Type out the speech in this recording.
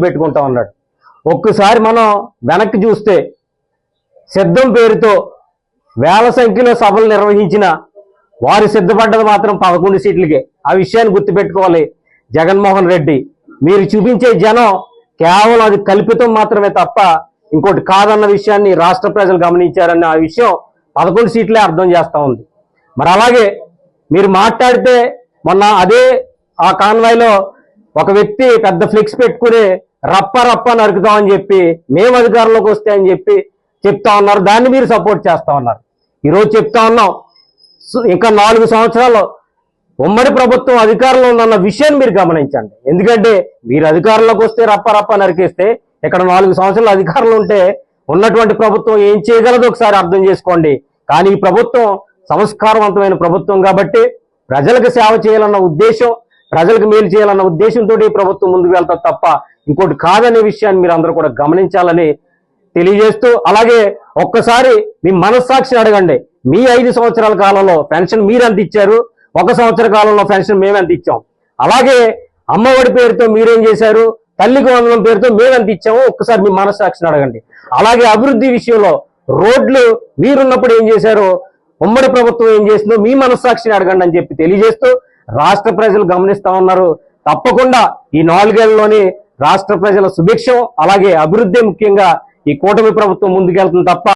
గుర్తుపెట్టుకుంటా ఉన్నాడు. ఒక్కసారి మనం వెనక్కి చూస్తే సిద్ధం పేరుతో వేల సంఖ్యలో సభలు నిర్వహించిన వారు సిద్ధపడ్డది మాత్రం 11 సీట్లకే. ఆ విషయాన్ని గుర్తుపెట్టుకోవాలి జగన్మోహన్ రెడ్డి. మీరు చూపించే జనం కేవలం అది కల్పితం మాత్రమే తప్ప ఇంకోటి కాదన్న విషయాన్ని రాష్ట్ర ప్రజలు గమనించారన్న ఆ విషయం 11 సీట్లే అర్థం చేస్తా ఉంది. మరి అలాగే మీరు మాట్లాడితే మొన్న అదే ఆ కాన్వాయ్లో ఒక వ్యక్తి పెద్ద ఫ్లెక్స్ పెట్టుకుని రప్ప రప్ప నరుకుతామని చెప్పి మేము అధికారంలోకి వస్తే అని చెప్పి చెప్తా ఉన్నారు. దాన్ని మీరు సపోర్ట్ చేస్తా ఉన్నారు. ఈరోజు చెప్తా ఉన్నాం, ఇంకా 4 సంవత్సరాలు ఉమ్మడి ప్రభుత్వం అధికారంలో ఉందన్న విషయాన్ని మీరు గమనించండి. ఎందుకంటే మీరు అధికారంలోకి వస్తే రప్ప రప్ప నరికేస్తే ఇక్కడ 4 సంవత్సరాలు అధికారంలో ఉంటే ఉన్నటువంటి ప్రభుత్వం ఏం చేయగలదో ఒకసారి అర్థం చేసుకోండి. కానీ ఈ ప్రభుత్వం సంస్కారవంతమైన ప్రభుత్వం కాబట్టి ప్రజలకు సేవ చేయాలన్న ఉద్దేశం, ప్రజలకు మేలు చేయాలన్న ఉద్దేశంతో ఈ ప్రభుత్వం ముందుకు వెళ్తా తప్ప ఇంకోటి కాదనే విషయాన్ని మీరు అందరూ కూడా గమనించాలని తెలియజేస్తూ, అలాగే ఒక్కసారి మీ మనస్సాక్షిని అడగండి. మీ 5 సంవత్సరాల కాలంలో పెన్షన్ మీరు ఎంత ఇచ్చారు, 1 సంవత్సర కాలంలో పెన్షన్ మేము ఎంత ఇచ్చాం, అలాగే అమ్మఒడి పేరుతో మీరేం చేశారు, తల్లికి వందనం పేరుతో మేము ఎంత ఇచ్చామో ఒక్కసారి మీ మనస్సాక్షిని అడగండి. అలాగే అభివృద్ధి విషయంలో రోడ్లు మీరున్నప్పుడు ఏం చేశారో, ఉమ్మడి ప్రభుత్వం ఏం చేసిందో మీ మనస్సాక్షిని అడగండి అని చెప్పి తెలియజేస్తూ, రాష్ట్ర ప్రజలు గమనిస్తా ఉన్నారు. తప్పకుండా ఈ 4 ఏళ్లలోని రాష్ట్ర ప్రజల సుభిక్షం అలాగే అభివృద్ధి ముఖ్యంగా ఈ కూటమి ప్రభుత్వం ముందుకెళ్తుంది తప్ప